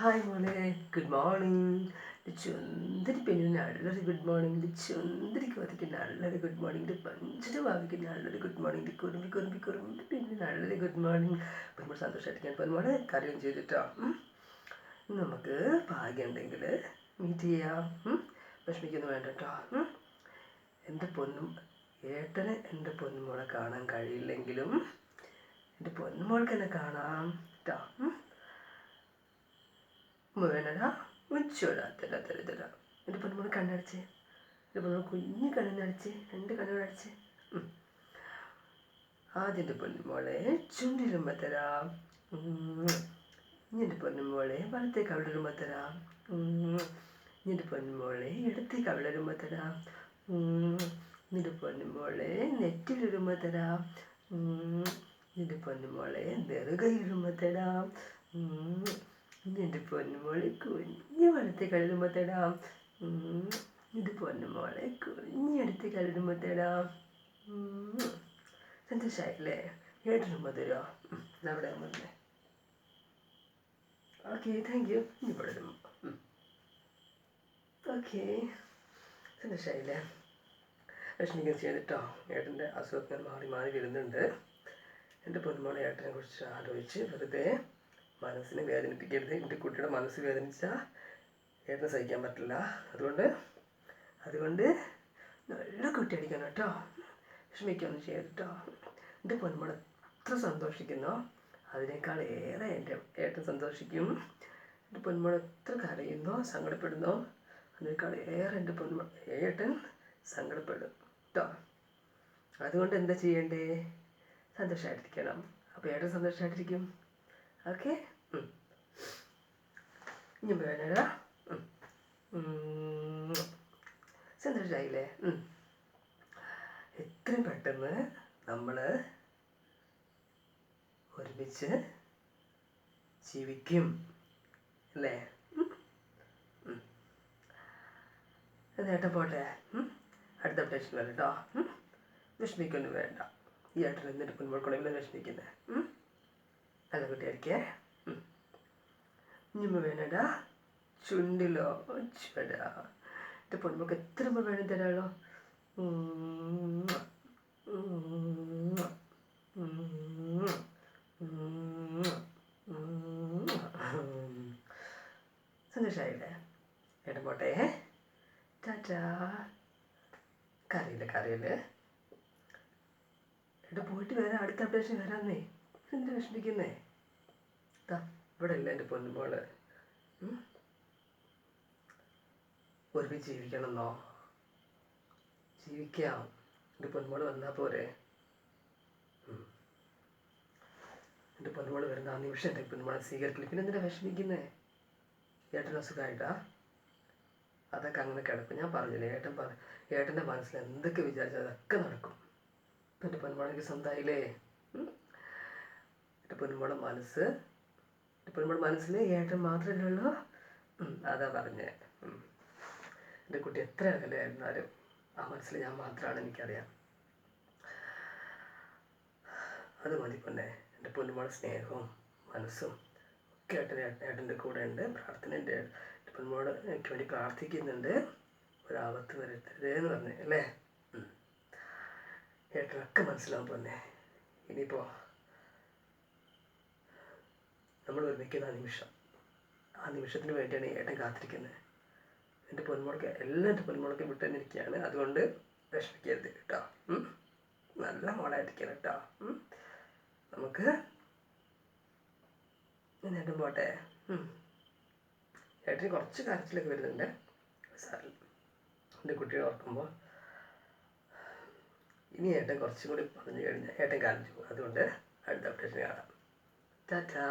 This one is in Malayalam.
ഹായ് മോളെ, ഗുഡ് മോർണിംഗ്. ചുന്ദരി പെണ്ണിന് നല്ലൊരു ഗുഡ് മോർണിംഗ്, ചുന്ദരി കോതിക്ക് നല്ലൊരു ഗുഡ് മോർണിംഗ്, പഞ്ചര ഭാവിക്ക് നല്ലൊരു ഗുഡ് മോർണിംഗ്, കുറുമ്പി പെണ്ണിന് നല്ലൊരു ഗുഡ് മോർണിംഗ്. അപ്പം നമ്മൾ സന്തോഷമായിട്ടിരിക്കാൻ ഇപ്പോൾ മോളെ കാര്യം ചെയ്തിട്ടോ. നമുക്ക് ഭാഗ്യമുണ്ടെങ്കിൽ മീറ്റ് ചെയ്യാം. വിഷമിക്കൊന്നും വേണ്ട കേട്ടോ. എൻ്റെ പൊന്നും ഏട്ടന് എൻ്റെ പൊന്നുമോളെ കാണാൻ കഴിയില്ലെങ്കിലും എൻ്റെ പൊന്നുമോൾക്ക് എന്നെ കാണാം കേട്ടോ. വേണടാ മുച്ചോടാ തരാ എൻ്റെ പൊന്നുമോളെ കണ്ണടച്ച്, എൻ്റെ പൊന്നുമോളെ കുഞ്ഞ് കണ്ണടച്ച്, 2 കണ്ണടച്ച്. ആദ്യം എൻ്റെ പൊന്നുമോളെ ചുണ്ടിരുമ്പ തരാം. എൻ്റെ പൊന്നുമോളെ വലത്തേക്ക് അവളിരുമ്പ തരാം. എൻ്റെ പൊന്നുമോളെ ഇടത്തേക്ക് അവളിരുമ്പ തരാം. എൻ്റെ പൊന്നുമോളെ നെറ്റിലിരുമ്പ തരാം. എൻ്റെ പൊന്നുമോളെ നെറുകയിലുമ്പ തരാം. എൻ്റെ പൊന്നുമോളെ കുഞ്ഞ് വലത്തെ കഴുകുമ്പോൾ തരാം. എൻ്റെ പൊന്നുമോളെ കുഞ്ഞെടുത്ത് കഴുകുമ്പോൾ തരാം. സന്തോഷമായില്ലേ? ഏട്ടിനുമ്പോൾ തരുമോ? അവിടെ വന്നേ. Okay, thank you. ഇവിടെ ഓക്കെ, സന്തോഷമായില്ലേ? വിഷമിക്കാൻ ചെയ്തിട്ടോ. ഏട്ടൻ്റെ അസുഖങ്ങൾ മാറി വരുന്നുണ്ട്. എൻ്റെ പൊന്നുമോളെ ഏട്ടനെ കുറിച്ച് ആലോചിച്ച് വെറുതെ മനസ്സിനെ വേദനിപ്പിക്കരുത്. എൻ്റെ കുട്ടിയുടെ മനസ്സ് വേദനിച്ചാൽ ഏട്ടന് സഹിക്കാൻ പറ്റില്ല. അതുകൊണ്ട് നല്ല കുട്ടി അടിക്കണം കേട്ടോ. വിഷമിക്കൊന്നും ചെയ്യരുട്ടോ. എൻ്റെ പൊന്മോൾ എത്ര സന്തോഷിക്കുന്നോ അതിനേക്കാൾ ഏറെ എൻ്റെ ഏട്ടൻ സന്തോഷിക്കും. എൻ്റെ പൊന്മോൾ എത്ര കരയുന്നോ സങ്കടപ്പെടുന്നോ അതിനേക്കാൾ ഏറെ എൻ്റെ ഏട്ടൻ സങ്കടപ്പെടും കേട്ടോ. അതുകൊണ്ട് എന്താ ചെയ്യണ്ടേ? സന്തോഷമായിട്ടിരിക്കണം. അപ്പോൾ ഏട്ടൻ സന്തോഷമായിട്ടിരിക്കും. ഓക്കെ, ഇനി വേണടാ. സന്തോഷമായില്ലേ? എത്രയും പെട്ടെന്ന് നമ്മൾ ഒരുമിച്ച് ജീവിക്കും അല്ലേ? ഏട്ടൻ പോട്ടെ. അടുത്ത അപ്ഡേഷൻ വരാം കേട്ടോ. വിഷമിക്കൊന്നും വേണ്ട. ഈ ഏട്ടൻ എന്നിട്ട് പൊന്മോൾക്കുണ്ടെങ്കിൽ വിഷമിക്കുന്നത്. നല്ല കുട്ടിയായിരിക്കേ. ഇനിയുമ്പോൾ വേണടാ ചുണ്ടിലോ ചുടാ. എൻ്റെ പൊന്മോൾക്ക് എത്ര വേണം തരാളോ. സന്തോഷമായില്ലേ? ഏട്ടൻ പോട്ടെ. ടാറ്റാ. കറിയില്ലേ? ഏട്ടൻ പോയിട്ട് വരാം. അടുത്ത അപ്ഡേഷൻ വരാമെന്നേ. എന്തിനാ വിഷമിക്കുന്നേ? ഇവിടെ ഇല്ല എൻ്റെ പൊന്നുമോള്. ഒരുമിച്ച് ജീവിക്കണമെന്നോ? ജീവിക്കാം. എൻ്റെ പൊന്നുമോള് വന്നാൽ പോരെ? എൻ്റെ പൊന്നുമോള് വരുന്ന ആ നിമിഷം എൻ്റെ പൊന്നുമോളെ സ്വീകരിക്കില്ല. പിന്നെ എന്തിനാ വിഷമിക്കുന്നേ? ഏട്ടന് അസുഖമായിട്ടാ? അതൊക്കെ അങ്ങനെ കിടക്കും. ഞാൻ പറഞ്ഞില്ലേ, ഏട്ടൻ്റെ മനസ്സിൽ എന്തൊക്കെ വിചാരിച്ചാൽ അതൊക്കെ നടക്കും. ഇപ്പം എൻ്റെ പൊന്നുമോളെനിക്ക് സ്വന്തമായില്ലേ? എൻ്റെ പൊന്നുമോളെ മനസ്സിൽ ഏട്ടൻ മാത്രമല്ലേ ഉള്ളൂ. അതാ പറഞ്ഞേ. എൻ്റെ കുട്ടി എത്ര അകലെയായിരുന്നാലും ആ മനസ്സിൽ ഞാൻ മാത്രമാണ്, എനിക്കറിയാം. അത് മതി പൊന്നെ. എൻ്റെ പൊന്നുമോളെ സ്നേഹവും മനസ്സും ഒക്കെ ഏട്ടൻ്റെ കൂടെ ഉണ്ട്. പ്രാർത്ഥന എൻ്റെ പൊന്നുമോള് എനിക്ക് വേണ്ടി പ്രാർത്ഥിക്കുന്നുണ്ട്. ഒരാപത്ത് വരരുതേന്ന് പറഞ്ഞേ അല്ലേ? ഏട്ടനൊക്കെ മനസ്സിലാവും പൊന്നെ. ഇനിയിപ്പോൾ നമ്മൾ ഒരുമിക്കുന്ന ആ നിമിഷത്തിന് വേണ്ടിയാണ് ഏട്ടൻ കാത്തിരിക്കുന്നത്. എൻ്റെ പൊന്മോൾക്ക് എൻ്റെ പൊന്മോൾക്ക് വിട്ടു തന്നിരിക്കുകയാണ്. അതുകൊണ്ട് വിഷമിക്കരുത് കേട്ടോ. നല്ല മോളായിരിക്കണം കേട്ടോ. നമുക്ക് ഏട്ടൻ പോട്ടെ. ഏട്ടന് കുറച്ച് കരച്ചിലൊക്കെ വരുന്നുണ്ട്. സാറിൽ എൻ്റെ കുട്ടിയെ ഓർക്കുമ്പോൾ ഇനി ഏട്ടൻ കുറച്ചും കൂടി പറഞ്ഞു കഴിഞ്ഞാൽ ഏട്ടൻ കരഞ്ഞു പോകും. അതുകൊണ്ട് അടുത്ത അപ്ഡേഷൻ കാണാം. ടാറ്റാ.